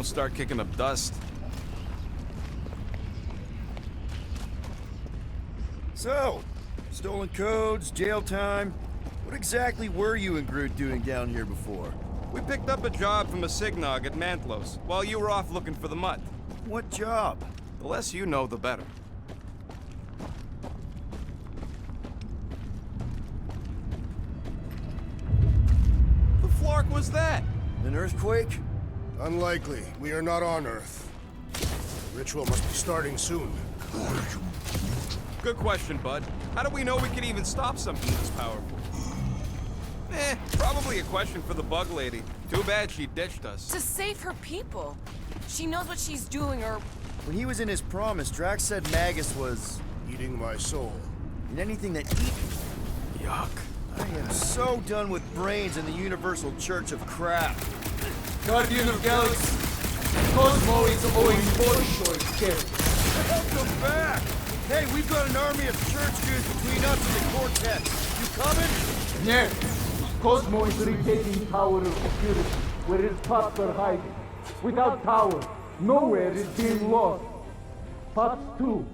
don't start kicking up dust. So, stolen codes, jail time. What exactly were you and Groot doing down here before? We picked up a job from a Signog at Mantlos, while you were off looking for the mutt. What job? The less you know, the better. The flark was that? An earthquake? Unlikely. We are not on Earth. The ritual must be starting soon. Good question, bud. How do we know we can even stop something this powerful? Probably a question for the bug lady. Too bad she ditched us. To save her people. She knows what she's doing, or... When he was in his promise, Drax said Magus was... Eating my soul. in anything that eat... Yuck. I am so done with brains in the Universal Church of Crap. Guardian of Galaxy, Cosmo is owing Bolshoi dead. Welcome back! Hey, we've got an army of church dudes between us and the Cortex. You coming? Yes, Cosmo is retaking Tower of Security, where his pots are hiding. Without Tower, nowhere is being lost. Pots 2.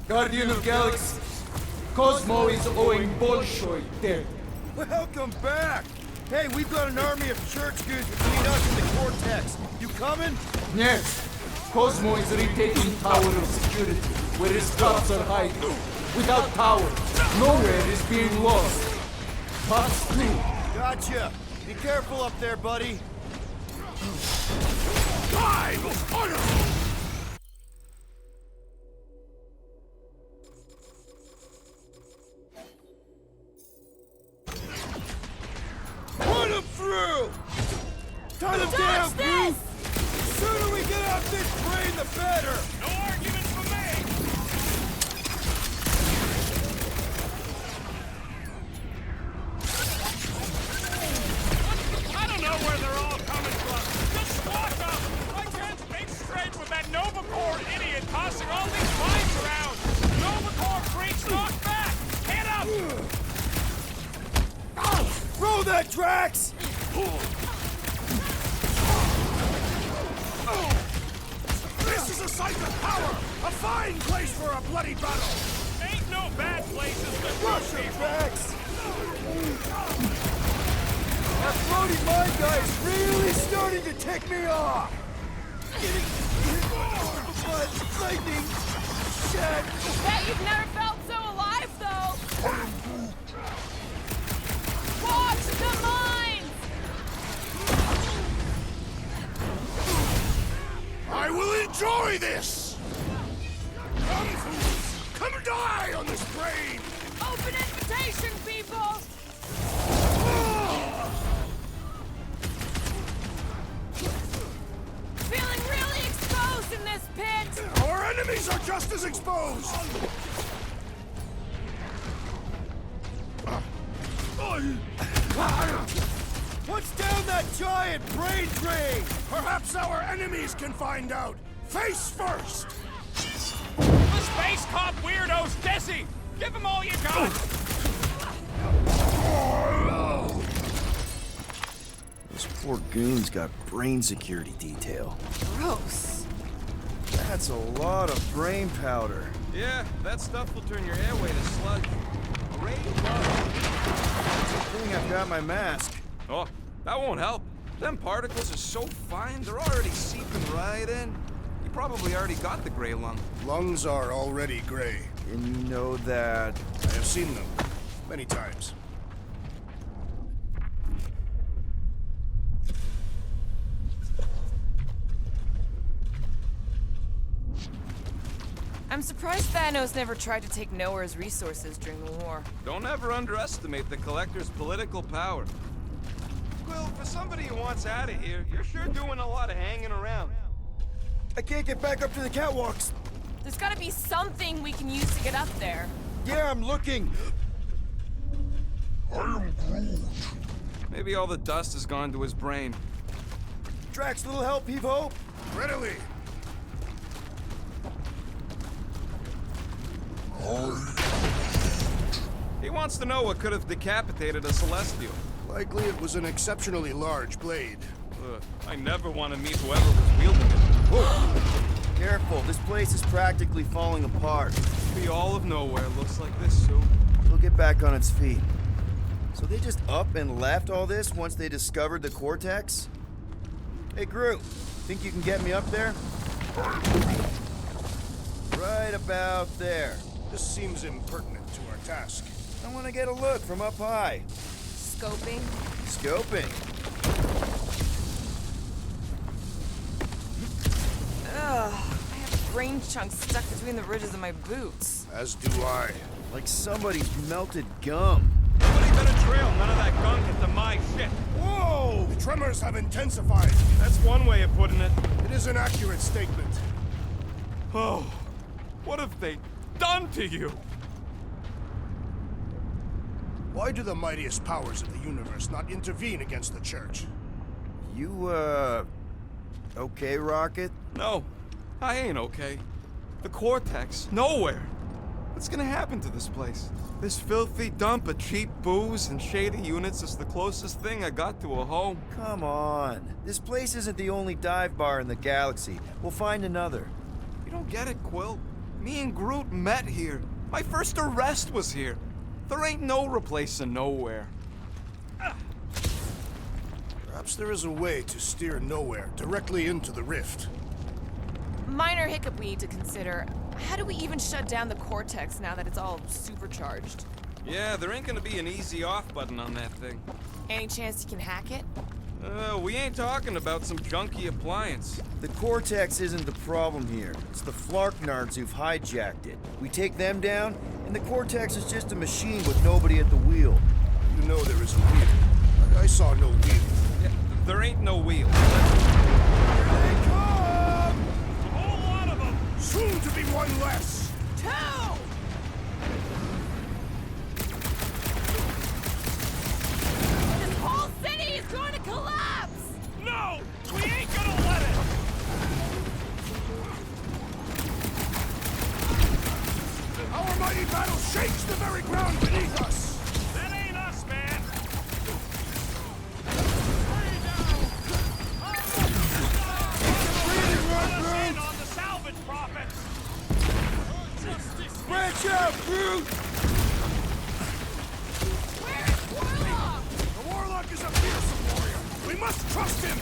Guardian of Galaxy, Cosmo is owing Bolshoi dead. Welcome back! Hey, we've got an army of church dudes between us and the Cortex. You coming? Yes, Cosmo is retaking Tower of Security, where his pots are hiding. Without Tower, nowhere is being lost. Pots 2. Gotcha! Be careful up there, buddy. Put him through! Cut him down, Groot! The sooner we get off this train, the better! No arguments for me! I don't know where they're all coming from. Just walk up! I can't think straight with that Nova Corps idiot tossing all these mines around! Nova Corps freaks, knock back! Get up! Throw that, Drax! This is a site of power! A fine place for a bloody battle! Ain't no bad places to Rush him, Drax! That floating mine guy is really starting to tick me off! But lightning... shit! Bet you've never felt so alive, though! Watch the mines! I will enjoy this! Come, fools! Come die on this train! Open invitation, people! Feeling really exposed in this pit! Our enemies are just as exposed! What's down that giant brain drain? Perhaps our enemies can find out! Face first! The space cop weirdo's Desi! Give him all you got! Those poor goons got brain security detail. Gross. That's a lot of brain powder. Yeah, that stuff will turn your airway to sludge. Great love. Good thing I've got my mask. Oh, that won't help. Them particles are so fine, they're already seeping right in. You probably already got the gray lung. Lungs are already gray. And you know that... I have seen them many times. I'm I'm surprised Thanos never tried to take Nowhere's resources during the war. Don't ever underestimate the Collector's political power. Quill, for somebody who wants out of here, you're sure doing a lot of hanging around. I can't get back up to the catwalks. There's gotta be something we can use to get up there. Yeah, I'm looking. I am Groot. Maybe all the dust has gone to his brain. Drax, little help, heave-ho. Readily. He wants to know what could have decapitated a Celestial. Likely it was an exceptionally large blade. I never want to meet whoever was wielding it. Careful, this place is practically falling apart. Be all of nowhere looks like this soon. We'll get back on its feet. So they just up and left all this once they discovered the Cortex? Hey, Groot, think you can get me up there? Right about there. This seems impertinent to our task. I want to get a look from up high. Scoping. Scoping. Ugh, I have brain chunks stuck between the ridges of my boots. As do I. Like somebody's melted gum. Somebody better trail none of that gunk into my shit. Whoa! The tremors have intensified. That's one way of putting it. It is an accurate statement. Oh, what have they done to you? Why do the mightiest powers of the universe not intervene against the Church? You, okay, Rocket? No, I ain't okay. The Cortex, nowhere. What's gonna happen to this place? This filthy dump of cheap booze and shady units is the closest thing I got to a home. Come on. This place isn't the only dive bar in the galaxy. We'll find another. You don't get it, Quill. Me and Groot met here. My first arrest was here. There ain't no replacing nowhere. Perhaps there is a way to steer nowhere directly into the rift. Minor hiccup we need to consider. How do we even shut down the Cortex now that it's all supercharged? Yeah, there ain't gonna be an easy off button on that thing. Any chance you can hack it? We ain't talking about some junky appliance. The Cortex isn't the problem here. It's the Flarknards who've hijacked it. We take them down, and the Cortex is just a machine with nobody at the wheel. You know there is a wheel. I saw no wheel. Yeah, there ain't no wheel. Here they come! A whole lot of them. Soon to be one less. Two! This whole city is going to collapse! No, we ain't gonna let it. Our mighty battle shakes the very ground beneath us. That ain't us, man. Let us in on the salvage profits. Branch out, Groot! Where's Warlock? The Warlock is a fearsome warrior. We must trust him.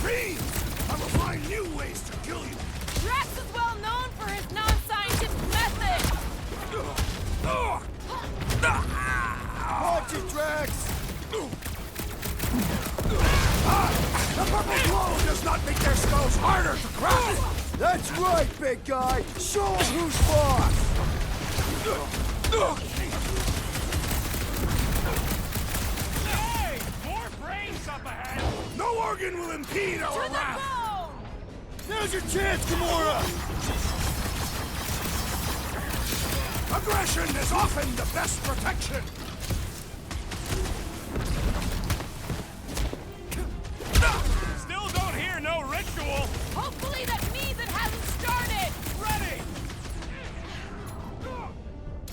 Fiends! I will find new ways to kill you. Drax is well known for his non-scientific method! Watch it, Drax! The purple glow does not make their spells harder to craft. That's right, big guy! Show 'em who's boss! Hey, more brains up ahead. No organ will impede our To the wrath. bone! Now's your chance, Gamora! Aggression is often the best protection. Still don't hear no ritual. Hopefully that means it hasn't started! Ready.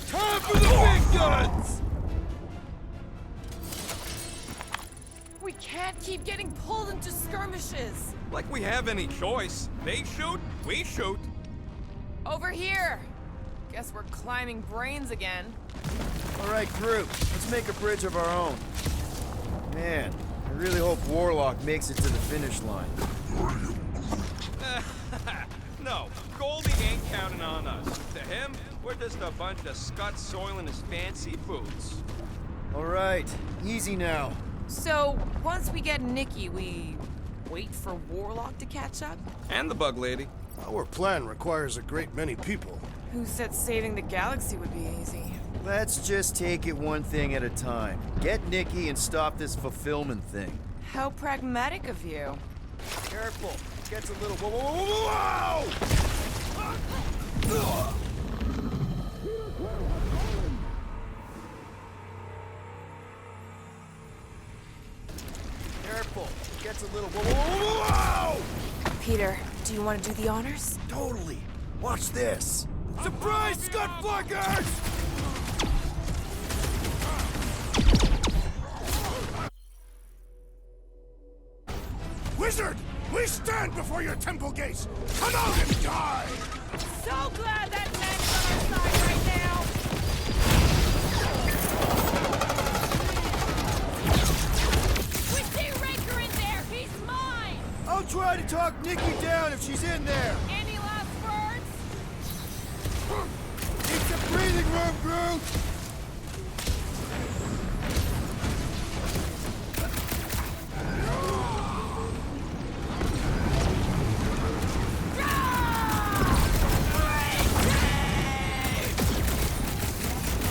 Time for the big guns! We can't keep getting pulled into skirmishes! Like we have any choice. They shoot, we shoot. Over here! Guess we're climbing brains again. All right, Groot, let's make a bridge of our own. Man, I really hope Warlock makes it to the finish line. No, Goldie ain't counting on us. To him, we're just a bunch of scuts soiling his fancy boots. All right, easy now. So, once we get Nikki, wait for Warlock to catch up? And the bug lady. Our plan requires a great many people. Who said saving the galaxy would be easy? Let's just take it one thing at a time. Get Nikki and stop this fulfillment thing. How pragmatic of you. Careful. Gets a little. Whoa! Careful. Gets a little. Whoa! Peter, do you want to do the honors? Totally. Watch this. Surprise, Scud Fluggers! Wizard! We stand before your temple gates! Come out and die! So glad that man's on our side right now! We see Raker in there! He's mine! I'll try to talk Nikki down if she's in there. Any last words? Need some breathing room, Groot!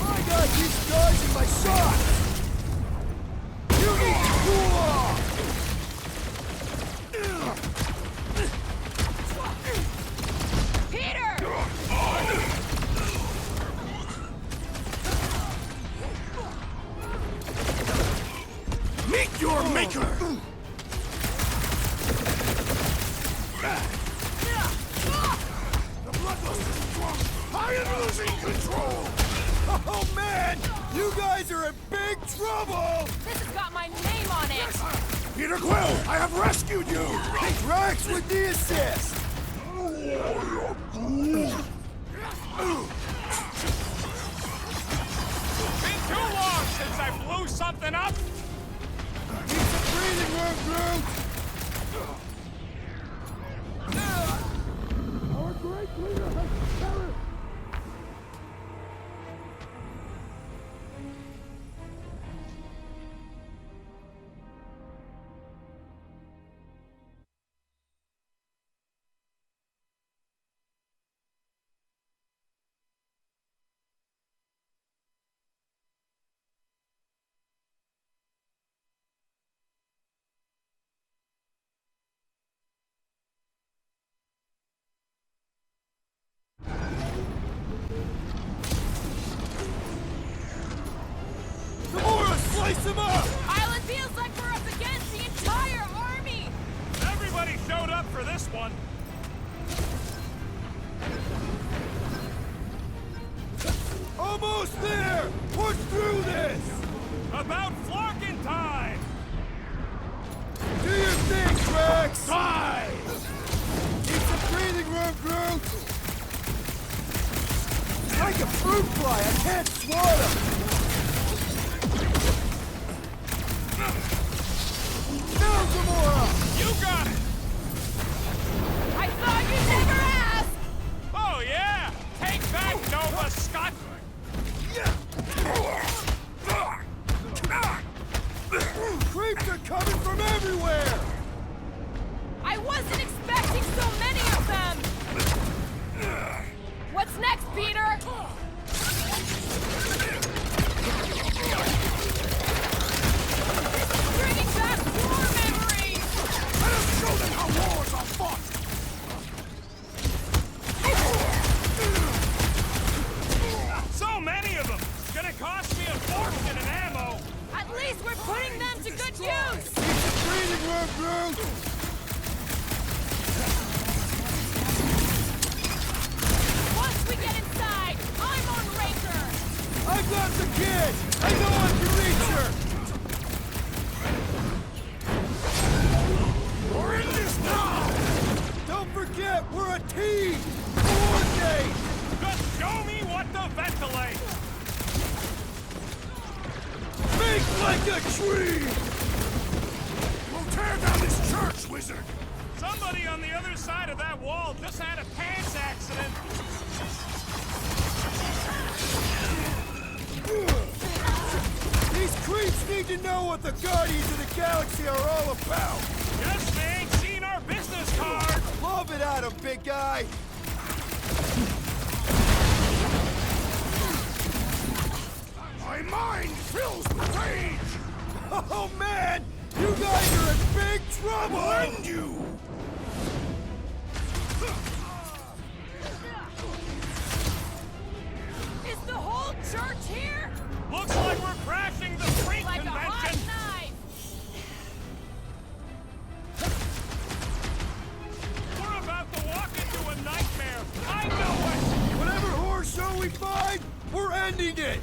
I got these guys in my shots! You need to cool off! Peter! Meet your maker! The bloodlust is strong! I am losing control! Oh man! You guys are in big trouble! This has got my name on it! Peter Quill, I have rescued you! Drax with the assist! Been too long since I blew something up. Need some breathing room, Groot! Our great leader has perished! Slice him up! Island feels like we're up against the entire army! Everybody showed up for this one. Almost there! Push through this! About florkin' time. Do your thing, Drax! Die! Need some breathing room, Groot! Like a fruit fly, I can't swallow! No, Gamora! You got it. I thought you'd never ask! Oh yeah. Take that, Nova Scott. Creeps are coming from everywhere! I wasn't expecting so many of them! What's next, Peter? Bringing back war memories! Let us show them how wars are fought! So many of them. Gonna cost me a fortune in ammo. At least we're putting them to good use! Need some breathing room, Groot! Once we get inside, I'm on Raker! I got the kid! I know I can reach her! We're in this now! Don't forget, we're a team! Coordinate! Just show me what to ventilate. Think like a tree! We'll tear down this church, wizard! Somebody on the other side of that wall just had a pants accident. These creeps need to know what the Guardians of the Galaxy are all about! Just thanks. retard! Lob it at him, big guy! My mind fills with rage! Oh man! You guys are in big trouble! I'll end you! Is the whole church here? Looks like we're crashing the freak Like a hot convention! knife! We're about to walk into a nightmare! I know it! Whatever horror show we find, we're ending it!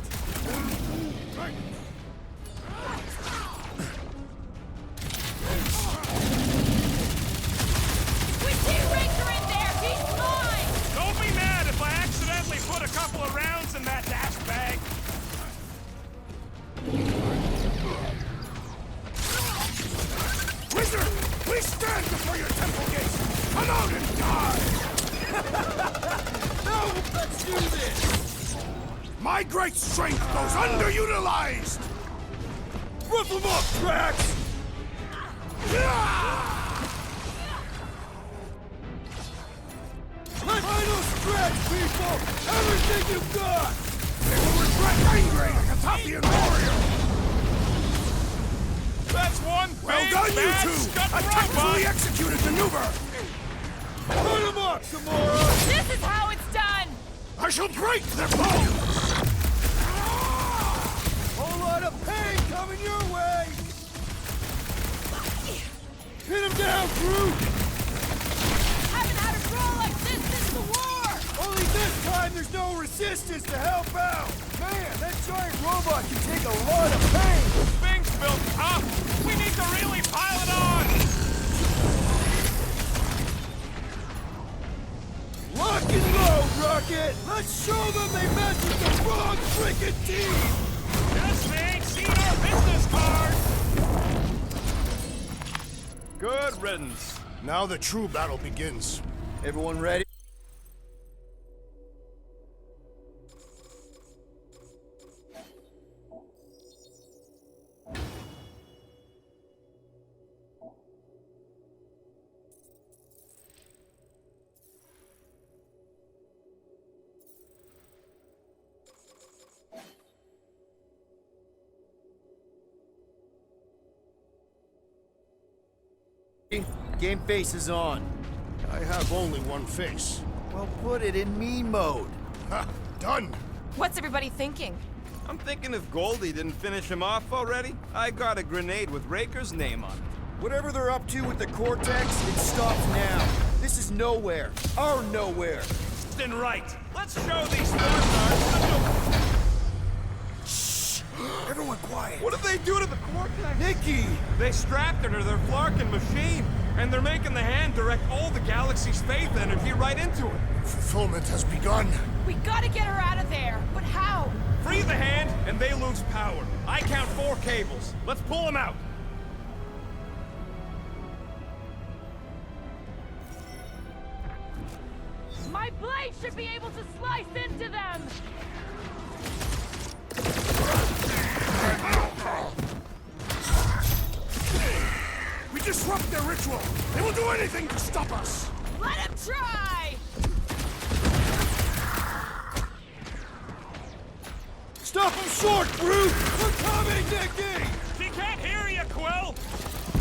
We see Raker in there! He's mine! Don't be mad if I accidentally put a couple of rounds in that dash bag! Wizard, please stand before your temple gates! Come out and die! No, let's do this! My great strength goes underutilized! Rough them up, Drax! Final stretch, people! Everything you've got! They will regret angry like a Tathian warrior! That's one Well big, done, you bad two! scut A tactfully robot! executed maneuver! Put him up, Gamora! This is how it's done! I shall break their bones! Whole lot of pain coming your way! Pin him down, Groot! Haven't had a draw like this since the war! Only this time there's no resistance to help out! Man, that giant robot can take a lot of pain! Thing's built up! We need to really pile it on! Lock and load, Rocket! Let's show them they messed with the wrong freaking team! Guess they ain't seen our business card! Good riddance. Now the true battle begins. Everyone ready? Game face is on. I have only one face. Well, put it in me mode. Ha! Done! What's everybody thinking? I'm thinking if Goldie didn't finish him off already, I got a grenade with Raker's name on it. Whatever they're up to with the Cortex, it stops now. This is nowhere. Our nowhere. Then right. Let's show these stars. Everyone quiet. What did they do to the Cortex? Nikki! They strapped her to their Flarkin machine, and they're making the hand direct all the galaxy's faith energy right into it. Fulfillment has begun. We gotta get her out of there, but how? Free the hand, and they lose power. I count 4 cables. Let's pull them out. My blade should be able to slice into them! We disrupt their ritual. They will do anything to stop us. Let him try! Stop him short, Groot! We're coming, Nikki! She can't hear you, Quill.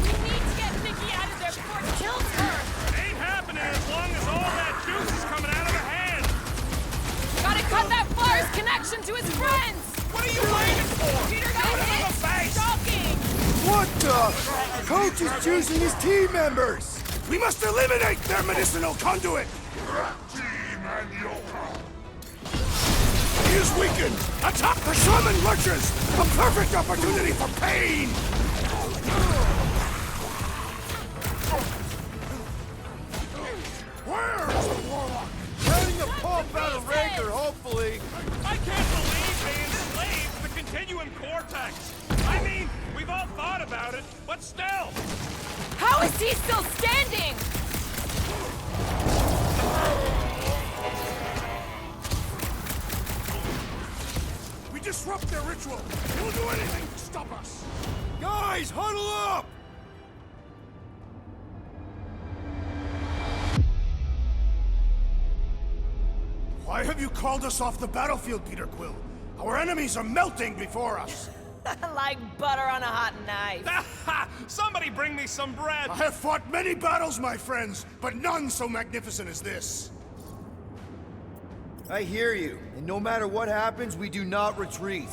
We need to get Nikki out of there before it kills her! Ain't happening as long as all that juice is coming out of her hand. Gotta cut that Flar's connection to his friends! What are you waiting for? Peter got Shoot him in hit! the face! Shocking! What the? Coach is choosing his team members! We must eliminate their medicinal conduit. He is weakened. Attack the shaman lurches. A perfect opportunity for pain. Where is the warlock? Getting a pump out of Raker, hopefully. I can't believe they enslaved the Continuum Cortex. I mean, we've all thought about it, but still. How is he still standing? We disrupt their ritual. They will do anything to stop us. Guys, huddle up! Why have you called us off the battlefield, Peter Quill? Our enemies are melting before us. Like butter on a hot knife. Somebody bring me some bread! I have fought many battles, my friends, but none so magnificent as this. I hear you, and no matter what happens, we do not retreat.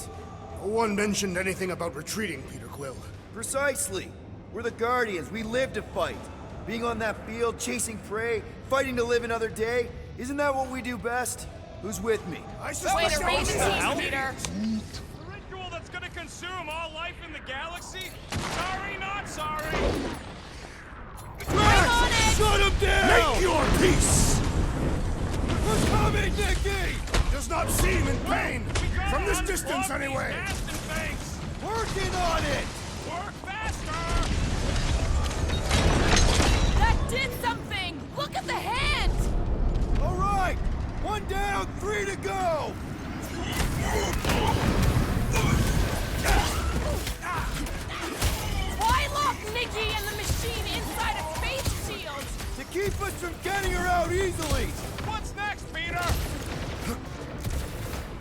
No one mentioned anything about retreating, Peter Quill. Precisely. We're the Guardians. We live to fight. Being on that field, chasing prey, fighting to live another day, isn't that what we do best? Who's with me? I Way suspect to raise you're- the team, Peter. The ritual that's gonna consume all life in the galaxy? Sorry, not sorry! On it! Shut him down! Make your peace! We're coming, Nicky! Does not seem in pain. We gotta From this unplug distance, these anyway. nasty things. Working on it! Work faster! That did something! Look at the hand! All right! One down, 3 to go! Why lock Nikki and the machine inside a space shield? To keep us from getting her out easily! What's next, Peter?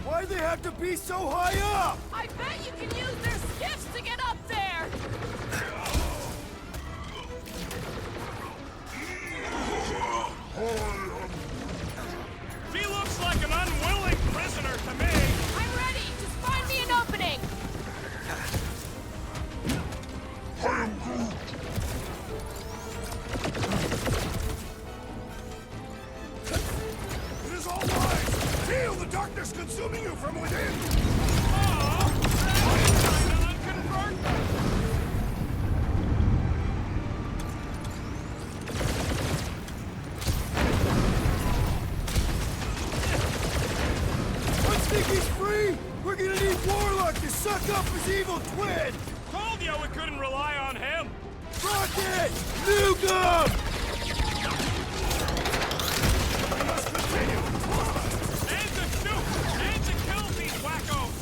Why do they have to be so high up? I bet you can use their skiffs to get up there! She looks like an unwilling prisoner to me. I'm ready! Just find me an opening! It is all lies! Feel the darkness consuming you from within! Once Nicky's free, we're gonna need Warlock to suck up his evil twin! Told you we couldn't rely on him. Rocket! Nuke him! And to shoot! And to kill these wackos!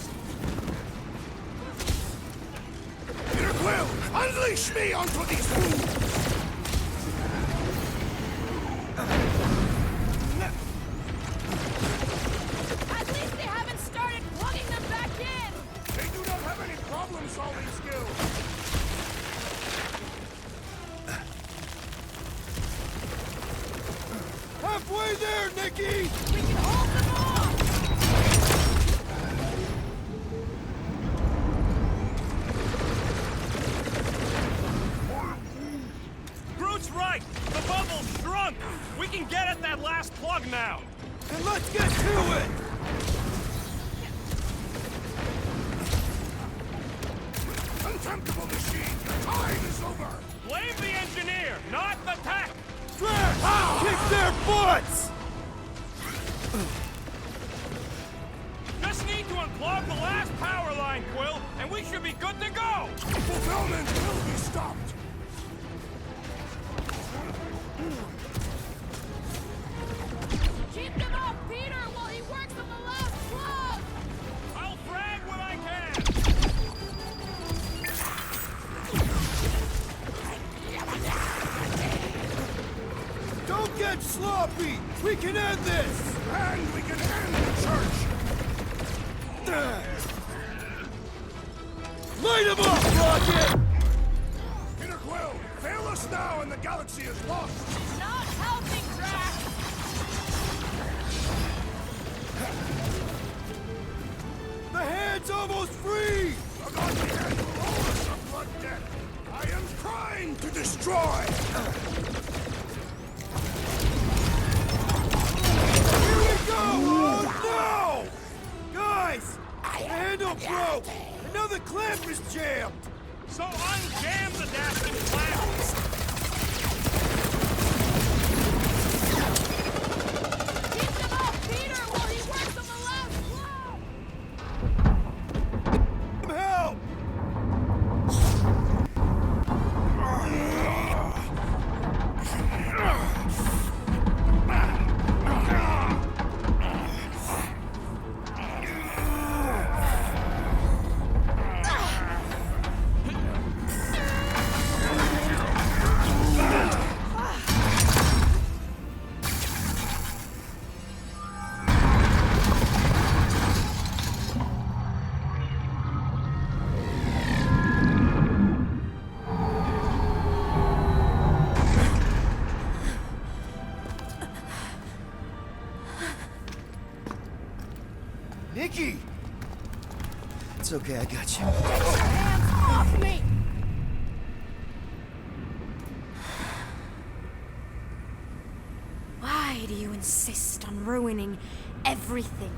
Peter Quill, unleash me onto these fools! At least they haven't started plugging them back in! They do not have any problem-solving skills! Halfway there, Nicky! We can hold them off! Groot's right! The bubble's shrunk! We can get at that last plug now! Then let's get to it! Contemptible machine! Your time is over! Blame the engineer, not the tech! Drax! Kick their butts! Just need to unplug the last power line, Quill, and we should be good to go! Fulfillment will be stopped! Keep them up, Peter, while he works on the last plug! I'll frag what I can! Don't get sloppy! We can end this! And we can end the church! Light him up, Rocket! Peter Quill, fail us now and the galaxy is lost! Not helping, Drax! The hand's almost free! The godly hand will owe us a blood debt! I am trying to destroy! Here we go! Oh no! Guys! The handle broke! And now the clamp is jammed! So unjam the dasting clamp! Keep them up, Peter, while he works on the last plug! Help! Nikki! It's okay, I got you. Hands off me! Why do you insist on ruining everything?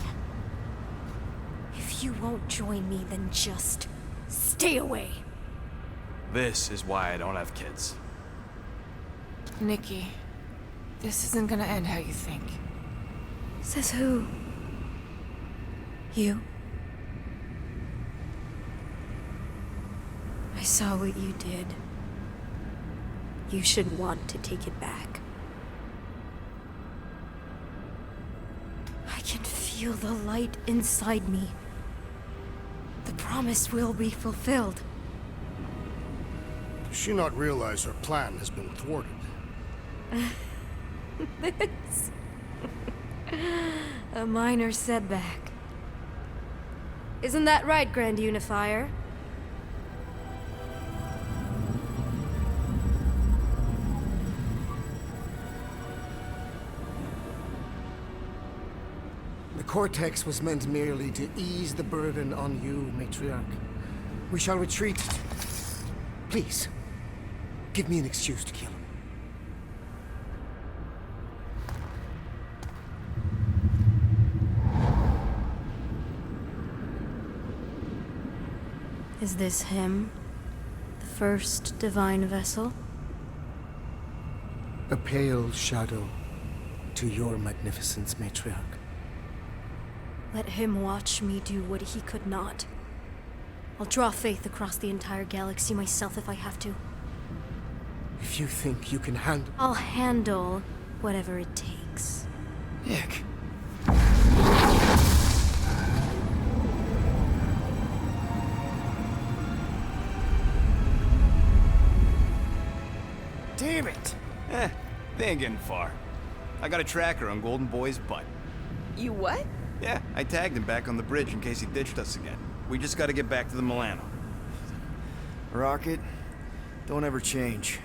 If you won't join me, then just stay away. This is why I don't have kids. Nikki, this isn't gonna end how you think. Says who? You? I saw what you did. You should want to take it back. I can feel the light inside me. The promise will be fulfilled. Does she not realize her plan has been thwarted? This. A minor setback. Isn't that right, Grand Unifier? The Cortex was meant merely to ease the burden on you, Matriarch. We shall retreat. Please, give me an excuse to kill him. Is this him? The first divine vessel? A pale shadow to your magnificence, Matriarch. Let him watch me do what he could not. I'll draw faith across the entire galaxy myself if I have to. If you think you can handle... I'll handle whatever it takes. Nick. Damn it! They ain't getting far. I got a tracker on Golden Boy's butt. You what? Yeah, I tagged him back on the bridge in case he ditched us again. We just gotta get back to the Milano. Rocket, don't ever change.